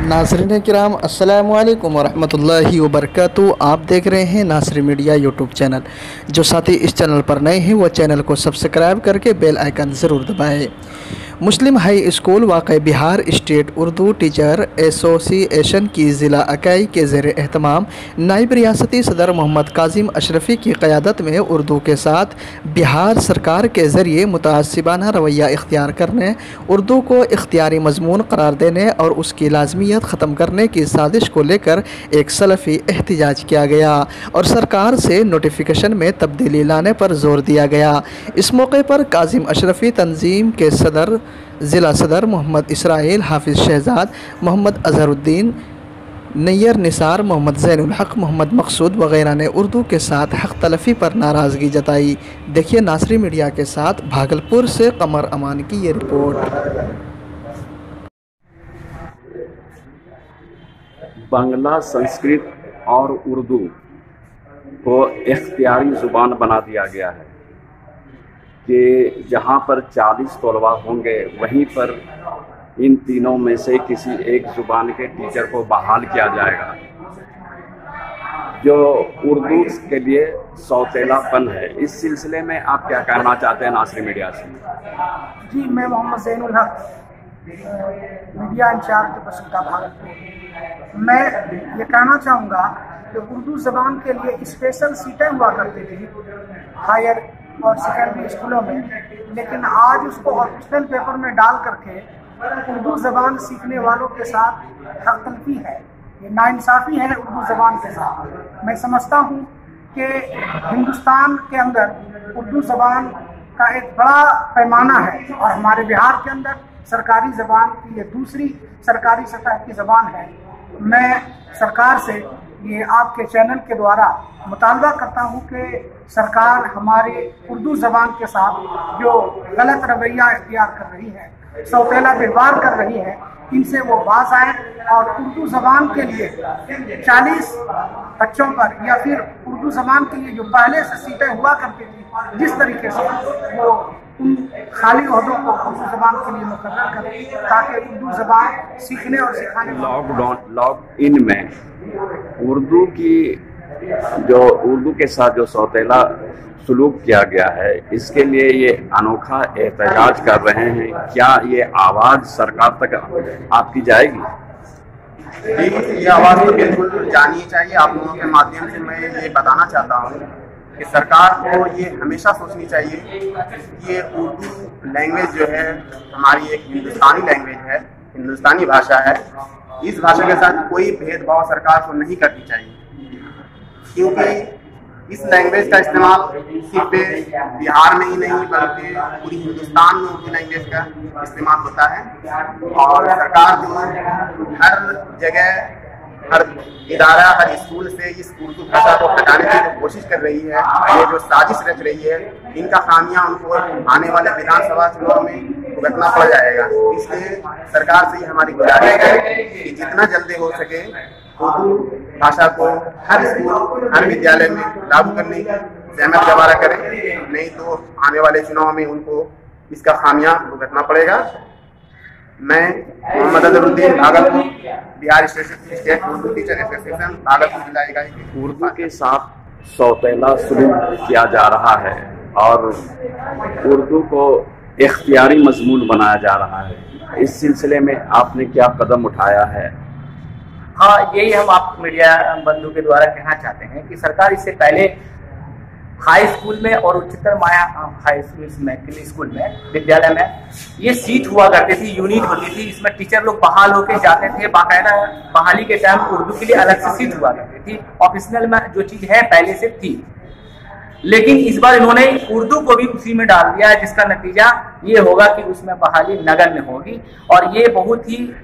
नाज़रीन किराम अस्सलामु अलैकुम वरहमतुल्लाहि वबरकातुहू। आप देख रहे हैं नासरी मीडिया यूट्यूब चैनल। जो साथी इस चैनल पर नए हैं वो चैनल को सब्सक्राइब करके बेल आइकन ज़रूर दबाएं। मुस्लिम हाई स्कूल वाक़ई Bihar state Urdu teacher association की ज़िला इकाई के ज़ेर एहतमाम नायब रियासती सदर मोहम्मद काजिम अशरफ़ी की क़यादत में उर्दू के साथ बिहार सरकार के ज़रिए मुतासिबाना रवैया इख्तियार करने, उर्दू को इख्तियारी मज़मून करार देने और उसकी लाज़मियत ख़त्म करने की साजिश को लेकर एक सलफ़ी एहतजाज किया गया और सरकार से नोटिफिकेशन में तब्दीली लाने पर ज़ोर दिया गया। इस मौके पर काजिम अशरफ़ी तंजीम के सदर ज़िला सदर मोहम्मद इसराइल, हाफिज़ शहजाद, मोहम्मद अज़हरुद्दीन, नैयर निसार, मोहम्मद ज़ैनुल हक़, मोहम्मद मक़सूद वग़ैरह ने उर्दू के साथ हक़ तलफ़ी पर नाराज़गी जताई। देखिए नासरी मीडिया के साथ भागलपुर से कमर अमान की ये रिपोर्ट। बांग्ला, संस्कृत और उर्दू को इख्तियारी ज़ुबान बना दिया गया है कि जहाँ पर 40 तलबा होंगे वहीं पर इन तीनों में से किसी एक ज़ुबान के टीचर को बहाल किया जाएगा, जो उर्दू के लिए सौतेलापन है। इस सिलसिले में आप क्या कहना चाहते हैं नासरी मीडिया से? जी, मैं मोहम्मद ज़ैनुल हक़, मीडिया इंचार्ज बसंता भागलपुर। मैं ये कहना चाहूँगा कि उर्दू ज़बान के लिए स्पेशल सीटें हुआ करती थी हायर और सेकेंडरी स्कूलों में, लेकिन आज उसको ऑफिशियल पेपर में डाल करके उर्दू ज़बान सीखने वालों के साथ हक़ तलफ़ी है। ये नाइंसाफ़ी है उर्दू ज़बान के साथ। मैं समझता हूँ कि हिंदुस्तान के अंदर उर्दू ज़बान का एक बड़ा पैमाना है और हमारे बिहार के अंदर सरकारी ज़बान की ये दूसरी सरकारी सतह की ज़बान है। मैं सरकार से ये आपके चैनल के द्वारा मुतालबा करता हूँ कि सरकार हमारे उर्दू ज़बान के साथ जो गलत रवैया इख्तियार कर रही है, सौतेला व्यवहार कर रही है, इनसे वो बाज आए और उर्दू ज़बान के लिए 40 बच्चों पर या फिर उर्दू ज़बान के लिए जो पहले से सीटें हुआ करती थी, जिस तरीके से वो उन खाली ओहदों को उर्दू ज़बान के लिए मुकर्रर करें ताकि उर्दू ज़बान सीखने और सिखाने लॉकडाउन में उर्दू के साथ जो सौतेला सलूक किया गया है, इसके लिए ये अनोखा एहतजाज कर रहे हैं। क्या ये आवाज़ सरकार तक आपकी जाएगी? जी, ये आवाज़ तो बिल्कुल जानी चाहिए। आप लोगों के माध्यम से मैं ये बताना चाहता हूँ कि सरकार को ये हमेशा सोचनी चाहिए कि ये उर्दू लैंग्वेज जो है हमारी एक हिंदुस्तानी लैंग्वेज है, हिंदुस्तानी भाषा है। इस भाषा के साथ कोई भेदभाव सरकार को नहीं करनी चाहिए, क्योंकि इस लैंग्वेज का इस्तेमाल सिर्फ बिहार में ही नहीं बल्कि पूरी हिंदुस्तान में उर्दू लैंग्वेज का इस्तेमाल होता है। और सरकार जो हर जगह, हर इदारा, हर स्कूल से इस उर्दू भाषा को हटाने की जो कोशिश कर रही है, ये जो साजिश रच रही है, इनका खामियां उनको आने वाले विधानसभा चुनाव में भुगतना पड़ जाएगा। इसलिए सरकार से ये हमारी गुजारिश है कि जितना जल्दी हो सके उर्दू भाषा को हर स्कूल, हर विद्यालय में लागू करने की जहमत गवारा करें, नहीं तो आने वाले चुनाव में उनको इसका खामियां भुगतना पड़ेगा। मैं Mohammad Azharuddin, Bhagalpur, Bihar state Urdu teacher association, Bhagalpur जिला इकाई। उर्दू के साथ सौतेला सलूक किया जा रहा है और उर्दू को इख्तियारी मजमून बनाया जा रहा है। इस सिलसिले में आपने क्या कदम उठाया है? हाँ, यही हम आप मीडिया बंधु के द्वारा कहना चाहते हैं कि सरकार इससे पहले हाई स्कूल में और उच्चतर माया हाई स्कूल में, विद्यालय में ये सीट हुआ करती थी, यूनिट होती थी। इसमें टीचर लोग बहाल होकर जाते थे। बाकायदा बहाली के टाइम उर्दू के लिए अलग से सीट हुआ करती थी। ऑप्शनल में जो चीज़ है पहले से थी, लेकिन इस बार इन्होंने उर्दू को भी उसी में डाल दिया है, जिसका नतीजा ये होगा कि उसमें बहाली नगण्य होगी। और ये बहुत ही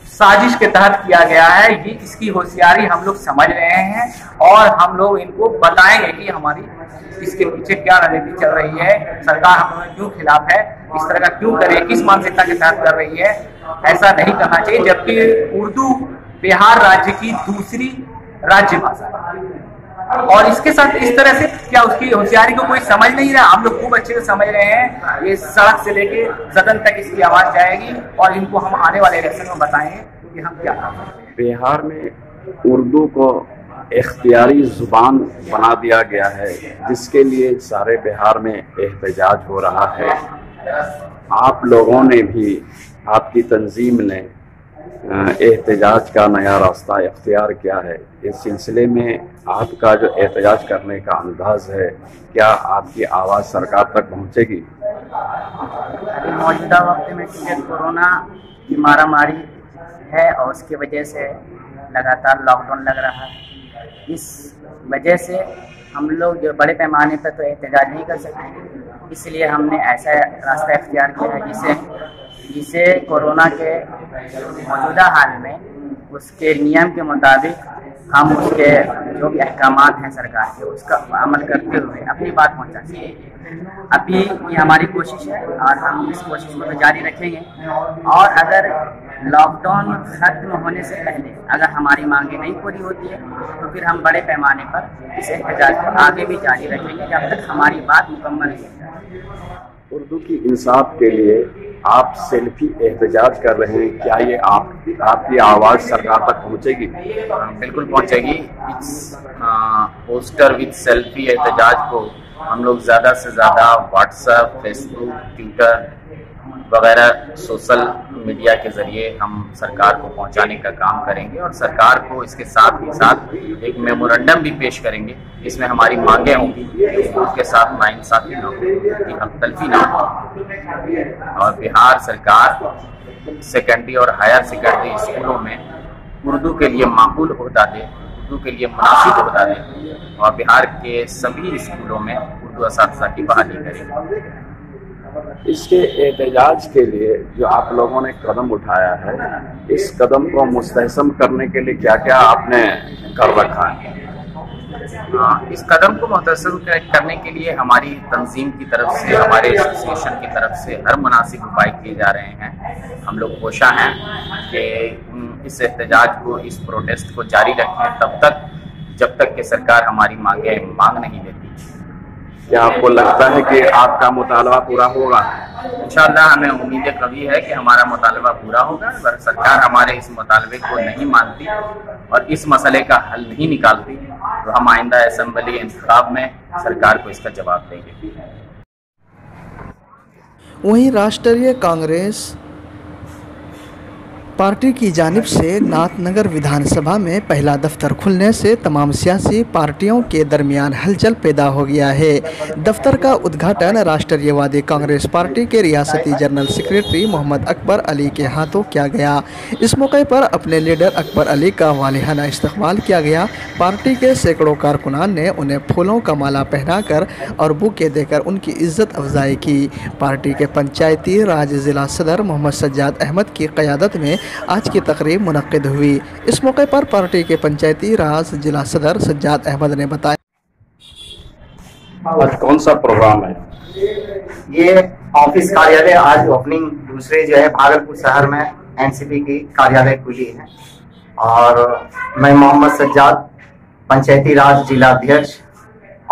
साजिश के तहत किया गया है। ये इसकी होशियारी हम लोग समझ रहे हैं और हम लोग इनको बताएंगे कि हमारी इसके पीछे क्या रणनीति चल रही है, सरकार हम लोगों क्यों खिलाफ है, इस तरह का क्यों करे, किस मानसिकता के तहत कर रही है। ऐसा नहीं करना चाहिए, जबकि उर्दू बिहार राज्य की दूसरी राज्य भाषा है और इसके साथ इस तरह से क्या उसकी होशियारी को कोई समझ नहीं रहा। हम लोग खूब अच्छे से समझ रहे हैं। ये सड़क से लेके सदन तक इसकी आवाज जाएगी और इनको हम आने वाले इलेक्शन में बताएंगे कि हम क्या कर सकते हैं। बिहार में उर्दू को इख्तियारी ज़ुबान बना दिया गया है, जिसके लिए सारे बिहार में एहतजाज हो रहा है। आप लोगों ने भी, आपकी तंजीम ने एहतजाज का नया रास्ता इख्तियार किया है। इस सिलसिले में आपका जो एहतजाज करने का अंदाज है, क्या आपकी आवाज़ सरकार तक पहुंचेगी? अभी मौजूदा वक्त में क्योंकि कोरोना की मारामारी है और उसकी वजह से लगातार लॉकडाउन लग रहा है, इस वजह से हम लोग जो बड़े पैमाने पर तो एहतजाज नहीं कर सकते, इसलिए हमने ऐसा रास्ता इख्तियार किया है जिसे कोरोना के मौजूदा हाल में उसके नियम के मुताबिक हम उसके जो भी अहकामात हैं सरकार के, उसका अमल करते हुए अपनी बात पहुंचा सकें। अभी ये हमारी कोशिश है और हम इस कोशिश को तो जारी रखेंगे, और अगर लॉकडाउन खत्म होने से पहले अगर हमारी मांगे नहीं पूरी होती है तो फिर हम बड़े पैमाने पर इस एहतजाज को आगे भी जारी रखेंगे जब तक हमारी बात मुकम्मल नहीं हो जाए। उर्दू की इंसाफ के लिए आप सेल्फी एहतजाज कर रहे हैं, क्या ये आपकी आवाज़ सरकार तक पहुंचेगी? बिल्कुल पहुंचेगी। इस पोस्टर विद सेल्फी एहतजाज को हम लोग ज़्यादा से ज़्यादा व्हाट्सएप, फेसबुक, ट्विटर वगैरह सोशल मीडिया के ज़रिए हम सरकार को पहुंचाने का काम करेंगे, और सरकार को इसके साथ ही साथ एक मेमोरेंडम भी पेश करेंगे। इसमें हमारी मांगे होंगी उसके साथ नाइंसाफी ना हो, हक़-तलफ़ी ना हो, और बिहार सरकार सेकेंडरी और हायर सेकेंडरी स्कूलों में उर्दू के लिए माकूल ओहदा दे, उर्दू के लिए मुनासिब ओहदा दे, और बिहार के सभी स्कूलों में उर्दू असातिज़ा की बहाली करेंगे। इसके एहतजाज के लिए जो आप लोगों ने कदम उठाया है, इस कदम को मुस्तहसम करने के लिए क्या क्या आपने कर रखा है? इस कदम को मुस्तहसम करने के लिए हमारी तंजीम की तरफ से, हमारे एसोसिएशन की तरफ से हर मुनासिब उपाय किए जा रहे हैं। हम लोग कोशा हैं कि इस एहतजाज को, इस प्रोटेस्ट को जारी रखें तब तक जब तक कि सरकार हमारी मांग नहीं लेती। क्या आपको लगता है कि आपका मुतालबा पूरा होगा? इंशाअल्लाह हमें उम्मीद कभी है कि हमारा मुतालबा पूरा होगा। अगर सरकार हमारे इस मुतालबे को नहीं मानती और इस मसले का हल नहीं निकालती तो हम आइंदा असेंबली इंतखाब में सरकार को इसका जवाब देंगे। वहीं राष्ट्रीय कांग्रेस पार्टी की जानिब से नाथनगर विधानसभा में पहला दफ्तर खुलने से तमाम सियासी पार्टियों के दरमियान हलचल पैदा हो गया है। दफ्तर का उद्घाटन राष्ट्रीयवादी कांग्रेस पार्टी के रियासती जनरल सेक्रेटरी मोहम्मद अकबर अली के हाथों किया गया। इस मौके पर अपने लीडर अकबर अली का वालिहाना इस्तकबाल किया गया। पार्टी के सैकड़ों कारकुनान ने उन्हें फूलों का माला पहनाकर और बुके देकर उनकी इज्जत अफजाई की। पार्टी के पंचायती राज जिला सदर मोहम्मद सज्जाद अहमद की क़यादत में आज की तकरीब मुनक्किद हुई। इस मौके पर पार्टी के पंचायती राज जिला सदर सज्जाद अहमद ने बताया, आज कौन सा प्रोग्राम है? ये ऑफिस कार्यालय आज ओपनिंग दूसरे जो है भागलपुर शहर में एनसीपी की कार्यालय खुली है, और मैं मोहम्मद सज्जाद पंचायती राज जिला अध्यक्ष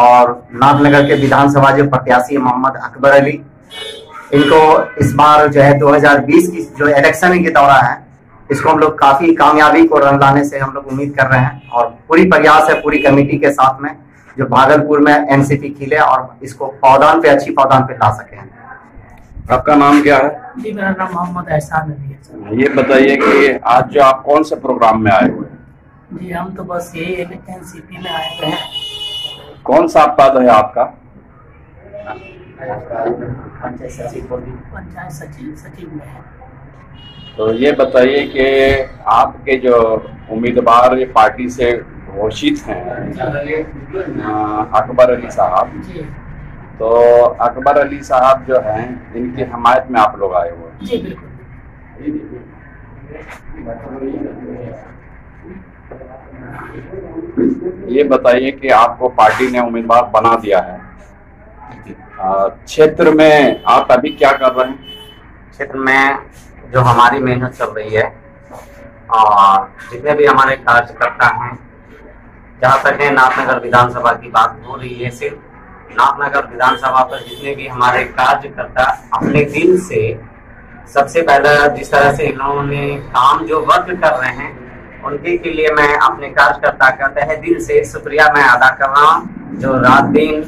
और नाथनगर के विधानसभा जो प्रत्याशी मोहम्मद अकबर अली, इनको इस बार जो है 2020 की जो इलेक्शन की दौरा है इसको हम लोग काफी कामयाबी को रंग लाने से हम लोग उम्मीद कर रहे हैं, और पूरी प्रयास है पूरी कमेटी के साथ में जो भागलपुर में एनसीपी खिले और इसको पौधान पे अच्छी पौधान पे ला सके। आपका नाम क्या है? जी मेरा नाम मोहम्मद एहसान अली है। ये बताइए कि आज जो आप कौन से प्रोग्राम में आए हुए हैं? जी हम तो बस यही एनसीपी में आए हुए हैं। कौन सा पद है आपका? पंचायत सचिव में है। तो ये बताइए कि आपके जो उम्मीदवार ये पार्टी से घोषित हैं अकबर अली साहब, तो अकबर अली साहब जो हैं इनकी हमायत में आप लोग आए हुए हैं? जी बिल्कुल। ये बताइए कि आपको पार्टी ने उम्मीदवार बना दिया है, क्षेत्र में आप अभी क्या कर रहे हैं? क्षेत्र में जो हमारी मेहनत चल रही है और जितने भी हमारे कार्यकर्ता हैं, जहाँ तक है नाथनगर विधानसभा की बात हो रही है, सिर्फ नाथनगर विधानसभा पर जितने भी हमारे कार्यकर्ता अपने दिल से सबसे पहला जिस तरह से इन्होंने काम जो वर्क कर रहे हैं उनके के लिए मैं अपने कार्यकर्ता का तहे दिल से शुक्रिया मैं अदा कर रहा हूँ, जो रात दिन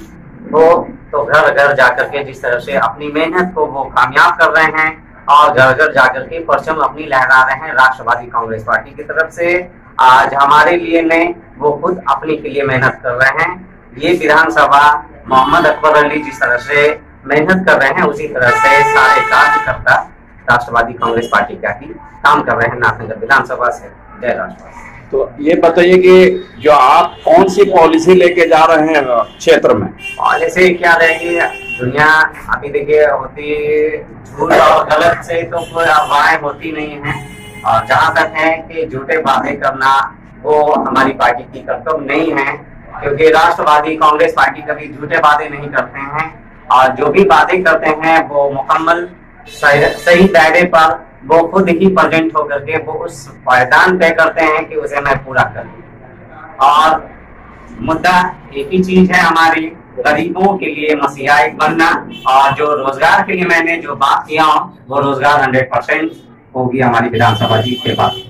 हो तो घर घर जाकर के जिस तरह से अपनी मेहनत को वो कामयाब कर रहे हैं और घर घर जाकर के परचम अपनी लहरा रहे हैं राष्ट्रवादी कांग्रेस पार्टी की तरफ से। आज हमारे लिए नहीं, वो खुद अपने के लिए मेहनत कर रहे हैं। ये विधानसभा मोहम्मद अकबर अली जिस तरह से मेहनत कर रहे हैं उसी तरह से सारे कार्यकर्ता राष्ट्रवादी कांग्रेस पार्टी का ही काम कर रहे हैं नाथनगर विधानसभा से। जय राष्ट्रवादी। तो ये बताइए कि जो आप कौन सी पॉलिसी लेके जा रहे हैं क्षेत्र में? पॉलिसी क्या रहेगी? दुनिया अभी देखिए होती झूठ और गलत से तो कोई अफवाहें होती नहीं है, और जहां तक है कि झूठे वादे करना वो हमारी पार्टी की कर्तव्य नहीं है, क्योंकि राष्ट्रवादी कांग्रेस पार्टी कभी झूठे वादे नहीं करते हैं और जो भी वादे करते हैं वो मुकम्मल सही दायरे पर वो खुद ही प्रेजेंट होकर के वो उस पायदान तय करते हैं कि उसे मैं पूरा करूं। और मुद्दा एक ही चीज है हमारी, गरीबों के लिए मसीहा एक बनना, और जो रोजगार के लिए मैंने जो बात किया वो रोजगार 100% होगी हमारी विधानसभा जीत के बाद।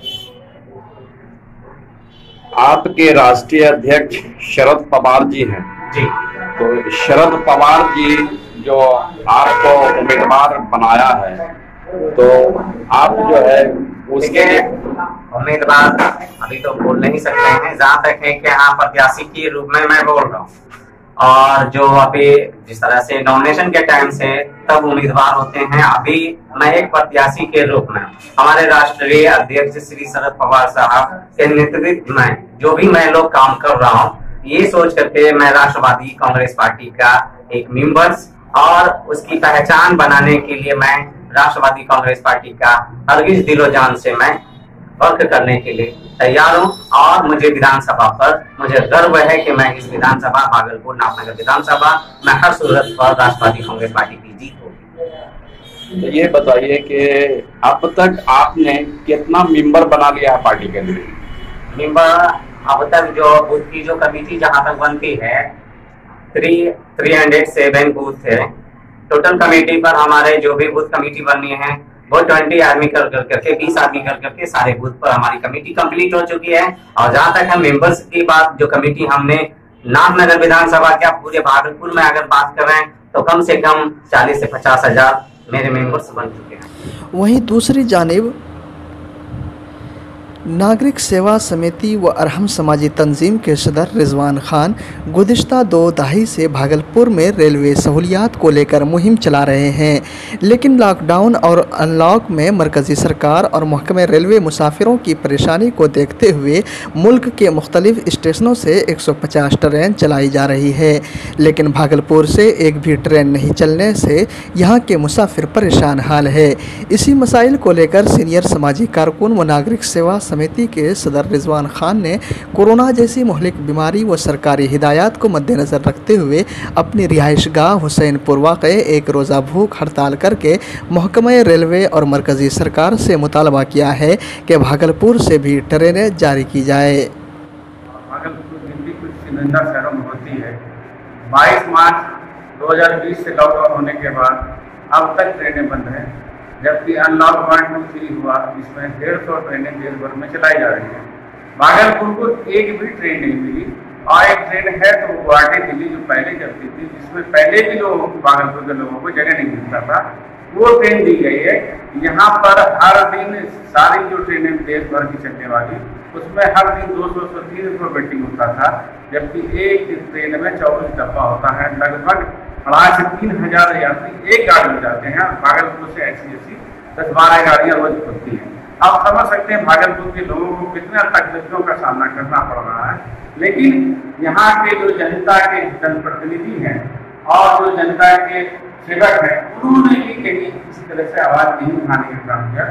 आपके राष्ट्रीय अध्यक्ष शरद पवार जी हैं जी, तो शरद पवार जी जो आपको उम्मीदवार बनाया है, तो आप जो है उसके उम्मीदवार अभी तो बोल नहीं सकते हैं, जहाँ तक है कि हाँ प्रत्याशी के रूप में मैं बोल रहा हूँ। और जो अभी जिस तरह से नॉमिनेशन के टाइम से तब उम्मीदवार होते हैं, अभी मैं एक प्रत्याशी के रूप में हमारे राष्ट्रीय अध्यक्ष श्री शरद पवार साहब के नेतृत्व में जो भी मैं लोग काम कर रहा हूँ, ये सोच करके मैं राष्ट्रवादी कांग्रेस पार्टी का एक मेंबर्स और उसकी पहचान बनाने के लिए मैं राष्ट्रवादी कांग्रेस पार्टी का हरगिज दिलो जान से मैं वर्क करने के लिए तैयार हूं। और मुझे विधानसभा पर मुझे गर्व है कि मैं इस विधानसभा भागलपुर नाथनगर विधानसभा में हर सूरत पर राष्ट्रवादी कांग्रेस पार्टी की जीत होगी। तो ये बताइए कि अब तक आपने कितना मेंबर बना लिया है पार्टी के लिए? मेंबर अब तक जो बूथ की जो कमेटी जहां तक बनती है 307 बूथ है टोटल कमेटी पर। हमारे जो भी बूथ कमेटी बननी है वो 20 आदमी कर करके 20 आदमी कर करके सारे बूथ पर हमारी कमेटी कंप्लीट हो चुकी है। और जहां तक हम मेंबर्स की बात, जो कमेटी हमने नाथनगर विधानसभा क्या पूरे भागलपुर में अगर बात कर रहे हैं तो कम से कम 40 से 50 हजार मेरे मेंबर्स बन चुके हैं। वहीं दूसरी जानिब नागरिक सेवा समिति व अरहम समाजी तंजीम के सदर रिजवान खान गुज़िश्ता 2 दहाई से भागलपुर में रेलवे सहूलियात को लेकर मुहिम चला रहे हैं, लेकिन लॉकडाउन और अनलॉक में मरकज़ी सरकार और महकमे रेलवे मुसाफिरों की परेशानी को देखते हुए मुल्क के मुख्तलिफ स्टेशनों से 150 ट्रेन चलाई जा रही है, लेकिन भागलपुर से एक भी ट्रेन नहीं चलने से यहाँ के मुसाफिर परेशान हाल है। इसी मसाइल को लेकर सीनियर समाजी कारकुन व नागरिक सेवा समिति के सदर रिजवान खान ने कोरोना जैसी मुहलिक बीमारी व सरकारी हिदायत को मद्देनज़र रखते हुए अपनी रिहाइशगाह हुसैनपुर वाक़ एक रोज़ा भूख हड़ताल करके महकमे रेलवे और मरकज़ी सरकार से मुतालबा किया है कि भागलपुर से भी ट्रेनें जारी की जाए। भागलपुर दिल्ली कुछ चुनिंदा शहरों में होती है। 22 मार्च 2020 से लॉकडाउन होने के बाद अब तक ट्रेनें बंद हैं, जबकि अनलॉक 1, 2, 3 हुआ, इसमें 150 ट्रेनें देश भर में चलाई जा रही हैं। भागलपुर को एक भी ट्रेन नहीं मिली, और एक ट्रेन है तो गुवाहाटी दिल्ली जो पहले चलती थी, जिसमें पहले भी लोगों भागलपुर के लोगों को जगह नहीं मिलता था, वो ट्रेन दी गई है। यहाँ पर हर दिन सारी जो ट्रेनें देश भर की चलने वाली, उसमें हर दिन 200-300 वेटिंग होता था, जबकि एक ट्रेन में 24 डब्बा होता है। लगभग 2,500 से 3,000 यात्री एक गाड़ी में जाते हैं। भागलपुर से ऐसी 10-12 गाड़ियाँ रोज खुलती हैं। आप समझ सकते हैं भागलपुर के लोगों को कितने तकलीफों का सामना करना पड़ रहा है। लेकिन यहाँ के जो जनता के जनप्रतिनिधि हैं और जो जनता के सेवक हैं, उन्होंने भी कहीं किसी तरह से आवाज नहीं उठाने का काम किया।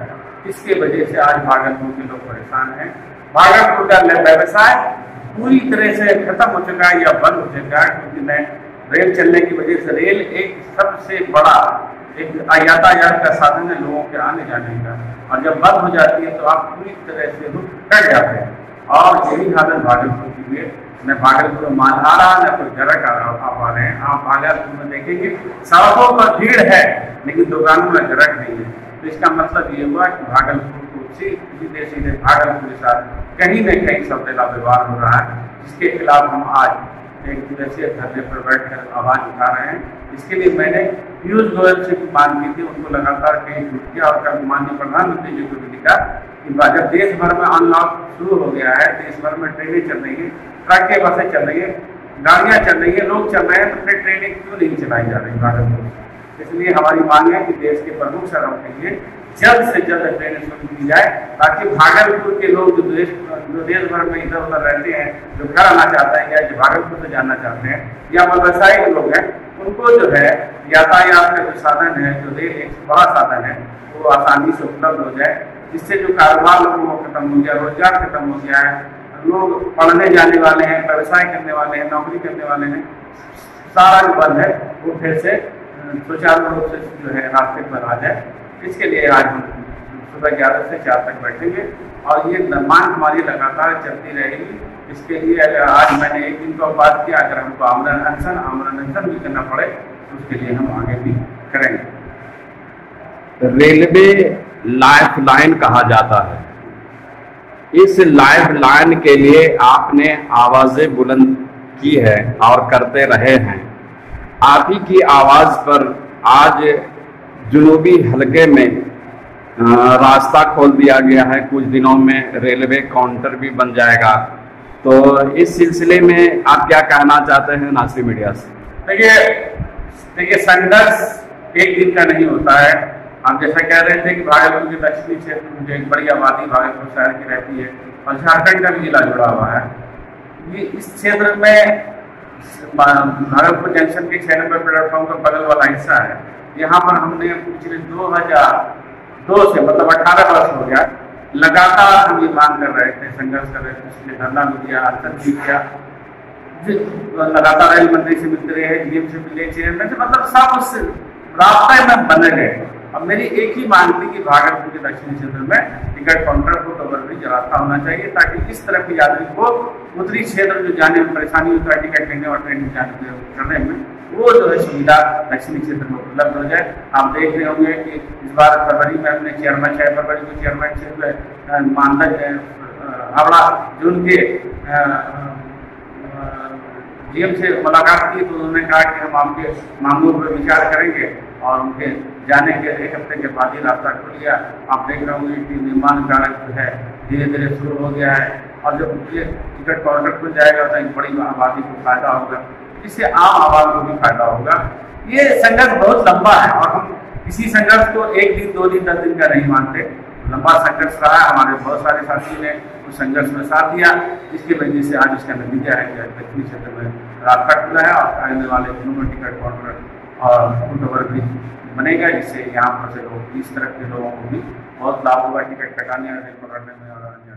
इसके वजह से आज भागलपुर के लोग परेशान हैं। भागलपुर का व्यवसाय पूरी तरह से खत्म हो चुका है या बंद हो चुका है, क्योंकि रेल चलने की वजह से रेल एक सबसे बड़ा एक यातायात का साधन है लोगों के आने जाने का, और जब बंद हो जाती है तो आप पूरी तरह से कट जाते हैं। और यही हालत भागलपुर की है। न भागलपुर में माल आ रहा, न कोई ग्राहक आ पा रहे हैं। आप भागलपुर में देखेंगे सड़कों पर भीड़ है, लेकिन दुकानों में ग्राहक नहीं है। तो इसका मतलब ये हुआ कि भागलपुर को सीधे सीधे भागलपुर के साथ कहीं न कहीं सौतेला व्यवहार हो रहा है, जिसके खिलाफ हम आज एक दिवसीय धरने पर बैठकर आवाज उठा रहे हैं। इसके लिए मैंने पीयूष गोयल से मांग की थी, उनको लगातार कहीं ट्वीट किया और कल माननीय प्रधानमंत्री जी को भी लिखा कि जब देश भर में अनलॉक शुरू हो गया है, देश भर में ट्रेनें चल रही है, ट्रकें बसें चल रही है, गाड़ियाँ चल रही है, लोग चल रहे हैं, तो फिर ट्रेनें क्यों नहीं चलाई जा रही भागलपुर? इसलिए हमारी मांग है कि देश के प्रमुख शहरों के लिए जल्द से जल्द ट्रेनें शुरू की जाए, ताकि भागलपुर के लोग जो देश भर में इधर उधर रहते हैं, जो घर आना चाहते हैं या जो भागलपुर से जाना चाहते हैं, या व्यवसायिक लोग हैं, उनको जो है यातायात का जो साधन है, जो रेल एक बड़ा साधन है, वो आसानी से उपलब्ध हो जाए, जिससे जो कारोबार लोगों को खत्म हो गया, रोजगार खत्म हो गया है, लोग पढ़ने जाने वाले हैं, व्यवसाय करने वाले हैं, नौकरी करने वाले हैं, सारा जो बंद है वो फिर से सुचारू रूप से जो है रास्ते पर आ जाए। इसके लिए आज हम सुबह 11 से 4 तक बैठेंगे और ये मांग हमारी लगातार चलती रहेगी। इसके लिए अगर आज मैंने एक दिन को बात किया, अगर हमको आमरण अनशन भी करना पड़े तो उसके लिए हम आगे भी करेंगे। रेलवे लाइफ लाइन कहा जाता है। इस लाइफ लाइन के लिए आपने आवाजें बुलंद की है और करते रहे हैं। आप ही की आवाज पर आज जुनूबी हलके में रास्ता खोल दिया गया है। कुछ दिनों में रेलवे काउंटर भी बन जाएगा। तो इस सिलसिले में आप क्या कहना चाहते हैं नासरी मीडिया से? देखिए संघर्ष एक दिन का नहीं होता है। हम जैसा कह रहे थे कि भागलपुर के दक्षिणी क्षेत्र में जो एक बड़ी आबादी भागलपुर शहर की रहती है और झारखंड का भी जिला जुड़ा हुआ है, ये इस क्षेत्र में भागलपुर जंक्शन के 6 नंबर प्लेटफॉर्म का बगल वाला हिस्सा है। यहाँ पर हमने पिछले 2002 से मतलब 18 वर्ष हो गया लगातार हम ये मांग कर रहे थे, संघर्ष कर रहे थे। इसलिए धरना भी किया, आंदोलन भी किया, लगातार रेल मंत्री से मिलते रहे, डीएम से मिले, चेयरमैन से, मतलब सब उस रास्ते में बने गए। अब मेरी एक ही मांग थी कि भागलपुर के दक्षिणी क्षेत्र में टिकट काउंटर को ओवरब्रिज रास्ता होना चाहिए, ताकि इस तरह के यात्री को उत्तरी क्षेत्र जो जाने में परेशानी होता है टिकट लेने और ट्रेन करने में, वो जो है सुविधा दक्षिणी क्षेत्र में उपलब्ध हो जाए। आप देख रहे होंगे कि इस बार फरवरी में हमने 6 फरवरी को चेयरमैन से मानदा हावड़ा जो उनके डीएम से मुलाकात की, तो उन्होंने कहा कि हम आपके मांगों पर विचार करेंगे और उनके जाने के 1 हफ्ते के बाद ही रास्ता खुल गया। आप देख रहे होंगे कि निर्माण कार्य जो है धीरे धीरे शुरू हो गया है और जब ये टिकट काउंटर खुल जाएगा तो एक बड़ी आबादी को फायदा होगा, इससे आम आवाम को भी फायदा होगा। ये संघर्ष बहुत लंबा है और हम इसी संघर्ष को 1 दिन 2 दिन 10 दिन का नहीं मानते। लंबा संघर्ष रहा है, हमारे बहुत सारे साथियों ने उस संघर्ष में साथ दिया, जिसकी वजह से आज उसका नतीजा है कि दक्षिणी क्षेत्र में रास्ता खुला है और आने वाले दिनों में टिकट काउंटर और ओवरब्रिज बनेगा, जिससे यहाँ पर से लोग इस तरह के लोगों को भी बहुत लाभ होगा टिकट कटाने और रेल पकड़ने में और अन्य